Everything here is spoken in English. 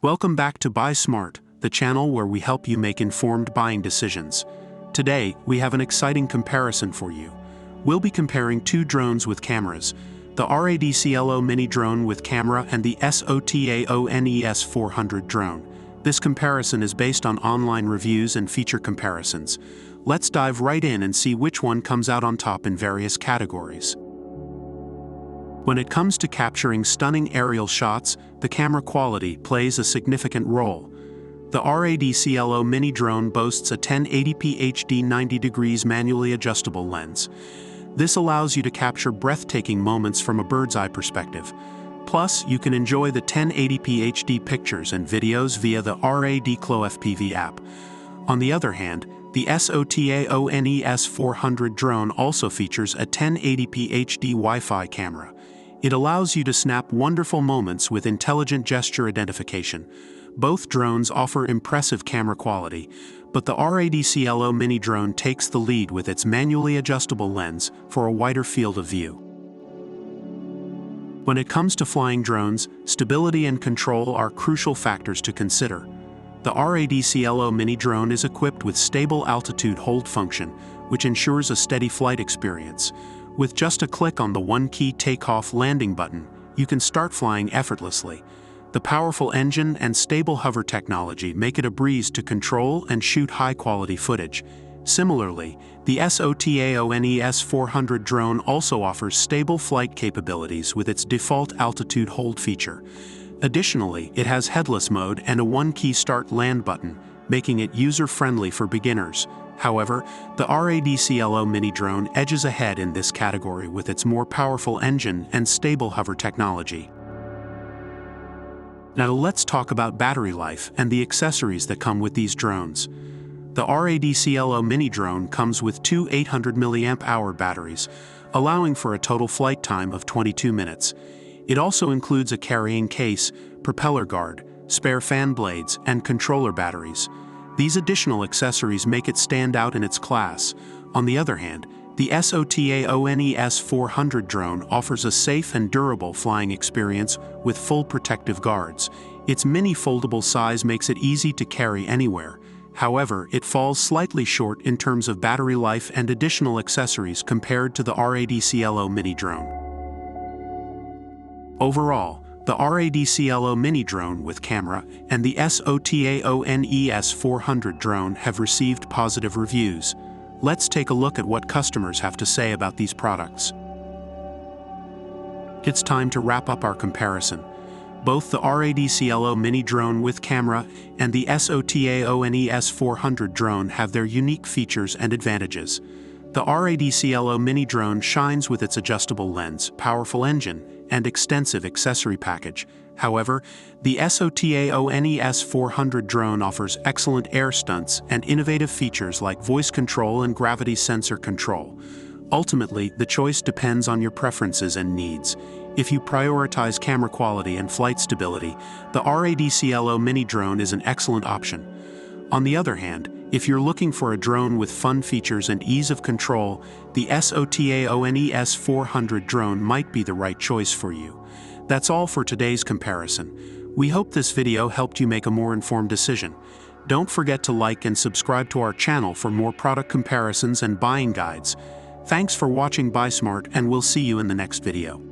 Welcome back to Buy Smart, the channel where we help you make informed buying decisions. Today, we have an exciting comparison for you. We'll be comparing two drones with cameras, the RADCLO mini drone with camera and the SOTAONE S400 drone. This comparison is based on online reviews and feature comparisons. Let's dive right in and see which one comes out on top in various categories. When it comes to capturing stunning aerial shots, the camera quality plays a significant role. The RADCLO mini drone boasts a 1080p HD 90 degrees manually adjustable lens. This allows you to capture breathtaking moments from a bird's eye perspective. Plus, you can enjoy the 1080p HD pictures and videos via the RADCLO FPV app. On the other hand, the SOTAONE S400 drone also features a 1080p HD Wi-Fi camera. It allows you to snap wonderful moments with intelligent gesture identification. Both drones offer impressive camera quality, but the RADCLO mini drone takes the lead with its manually adjustable lens for a wider field of view. When it comes to flying drones, stability and control are crucial factors to consider. The RADCLO mini drone is equipped with stable altitude hold function, which ensures a steady flight experience. With just a click on the one-key takeoff landing button, you can start flying effortlessly. The powerful engine and stable hover technology make it a breeze to control and shoot high-quality footage. Similarly, the SOTAONE S400 drone also offers stable flight capabilities with its default altitude hold feature. Additionally, it has headless mode and a one-key start land button, making it user-friendly for beginners. However, the RADCLO mini drone edges ahead in this category with its more powerful engine and stable hover technology. Now let's talk about battery life and the accessories that come with these drones. The RADCLO mini drone comes with two 800 mAh batteries, allowing for a total flight time of 22 minutes. It also includes a carrying case, propeller guard, spare fan blades, and controller batteries. These additional accessories make it stand out in its class. On the other hand, the SOTAONE S400 drone offers a safe and durable flying experience with full protective guards. Its mini foldable size makes it easy to carry anywhere. However, it falls slightly short in terms of battery life and additional accessories compared to the RADCLO mini drone. Overall, the RADCLO mini drone with camera and the SOTAONE S400 drone have received positive reviews. Let's take a look at what customers have to say about these products. It's time to wrap up our comparison. Both the RADCLO mini drone with camera and the SOTAONE S400 drone have their unique features and advantages. The RADCLO mini drone shines with its adjustable lens, powerful engine, and extensive accessory package. However, the SOTAONE S400 drone offers excellent air stunts and innovative features like voice control and gravity sensor control. Ultimately, the choice depends on your preferences and needs. If you prioritize camera quality and flight stability, the RADCLO mini drone is an excellent option. On the other hand, if you're looking for a drone with fun features and ease of control, the SOTAONE S400 drone might be the right choice for you. That's all for today's comparison. We hope this video helped you make a more informed decision. Don't forget to like and subscribe to our channel for more product comparisons and buying guides. Thanks for watching Buy Smart, and we'll see you in the next video.